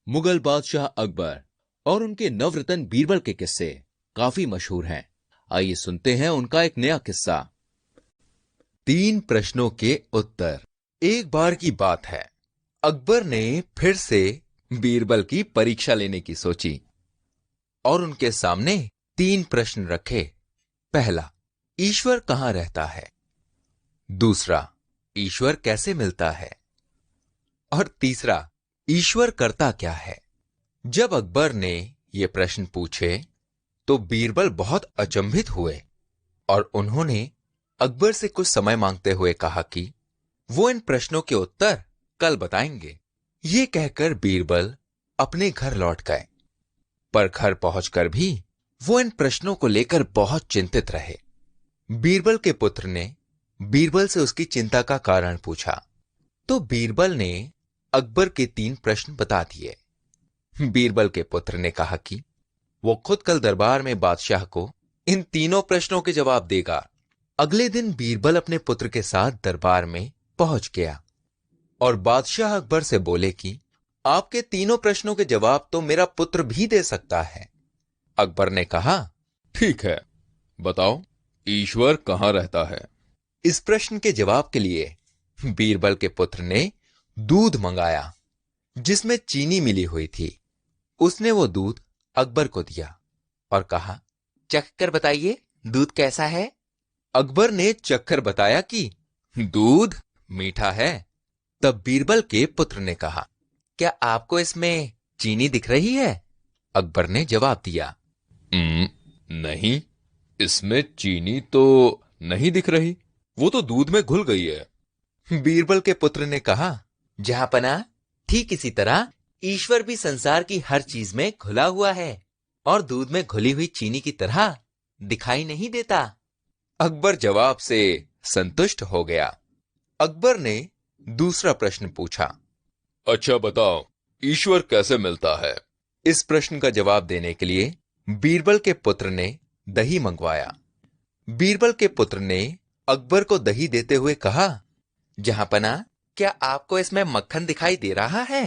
मुगल बादशाह अकबर और उनके नवरत्न बीरबल के किस्से काफी मशहूर हैं। आइए सुनते हैं उनका एक नया किस्सा। 3 प्रश्नों के उत्तर। एक बार की बात है, अकबर ने फिर से बीरबल की परीक्षा लेने की सोची और उनके सामने 3 प्रश्न रखे। पहला, ईश्वर कहां रहता है? दूसरा, ईश्वर कैसे मिलता है? और तीसरा, ईश्वर करता क्या है? जब अकबर ने ये प्रश्न पूछे तो बीरबल बहुत अचंभित हुए और उन्होंने अकबर से कुछ समय मांगते हुए कहा कि वो इन प्रश्नों के उत्तर कल बताएंगे। ये कहकर बीरबल अपने घर लौट गए, पर घर पहुंचकर भी वो इन प्रश्नों को लेकर बहुत चिंतित रहे। बीरबल के पुत्र ने बीरबल से उसकी चिंता का कारण पूछा तो बीरबल ने अकबर के 3 प्रश्न बता दिए। बीरबल के पुत्र ने कहा कि वो खुद कल दरबार में बादशाह को इन तीनों प्रश्नों के जवाब देगा। अगले दिन बीरबल अपने पुत्र के साथ दरबार में पहुंच गया और बादशाह अकबर से बोले कि आपके तीनों प्रश्नों के जवाब तो मेरा पुत्र भी दे सकता है। अकबर ने कहा, ठीक है, बताओ, ईश्वर कहां रहता है? इस प्रश्न के जवाब के लिए बीरबल के पुत्र ने दूध मंगाया जिसमें चीनी मिली हुई थी। उसने वो दूध अकबर को दिया और कहा, चख कर बताइए दूध कैसा है? अकबर ने चखकर बताया कि दूध मीठा है। तब बीरबल के पुत्र ने कहा, क्या आपको इसमें चीनी दिख रही है? अकबर ने जवाब दिया, नहीं, इसमें चीनी तो नहीं दिख रही, वो तो दूध में घुल गई है। बीरबल के पुत्र ने कहा, जहांपना, ठीक इसी तरह ईश्वर भी संसार की हर चीज में घुला हुआ है और दूध में घुली हुई चीनी की तरह दिखाई नहीं देता। अकबर जवाब से संतुष्ट हो गया। अकबर ने दूसरा प्रश्न पूछा, अच्छा बताओ, ईश्वर कैसे मिलता है? इस प्रश्न का जवाब देने के लिए बीरबल के पुत्र ने दही मंगवाया। बीरबल के पुत्र ने अकबर को दही देते हुए कहा, जहांपना, क्या आपको इसमें मक्खन दिखाई दे रहा है?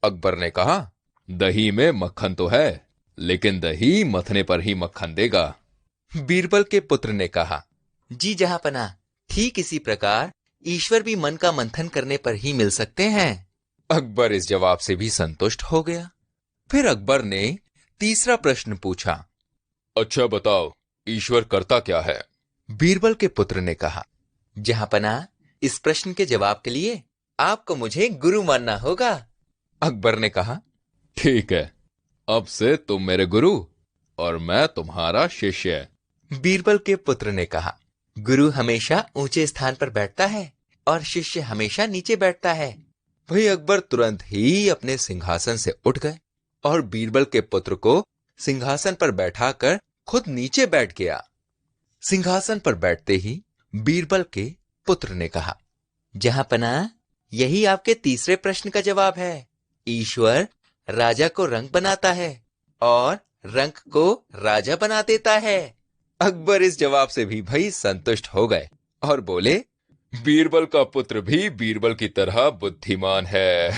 अकबर ने कहा, दही में मक्खन तो है, लेकिन दही मथने पर ही मक्खन देगा। बीरबल के पुत्र ने कहा, जी जहांपना, ठीक इसी प्रकार ईश्वर भी मन का मंथन करने पर ही मिल सकते हैं। अकबर इस जवाब से भी संतुष्ट हो गया। फिर अकबर ने तीसरा प्रश्न पूछा, अच्छा बताओ, ईश्वर करता क्या है? बीरबल के पुत्र ने कहा, जहांपना, इस प्रश्न के जवाब के लिए आपको मुझे गुरु मानना होगा। अकबर ने कहा, ठीक है, अब से तुम मेरे गुरु और मैं तुम्हारा शिष्य। बीरबल के पुत्र ने कहा, गुरु हमेशा ऊंचे स्थान पर बैठता है और शिष्य हमेशा नीचे बैठता है। वही अकबर तुरंत ही अपने सिंहासन से उठ गए और बीरबल के पुत्र को सिंहासन पर बैठाकर खुद नीचे बैठ गया। सिंहासन पर बैठते ही बीरबल के पुत्र ने कहा, जहांपना, यही आपके तीसरे प्रश्न का जवाब है। ईश्वर राजा को रंक बनाता है और रंक को राजा बना देता है। अकबर इस जवाब से भी भाई संतुष्ट हो गए और बोले, बीरबल का पुत्र भी बीरबल की तरह बुद्धिमान है।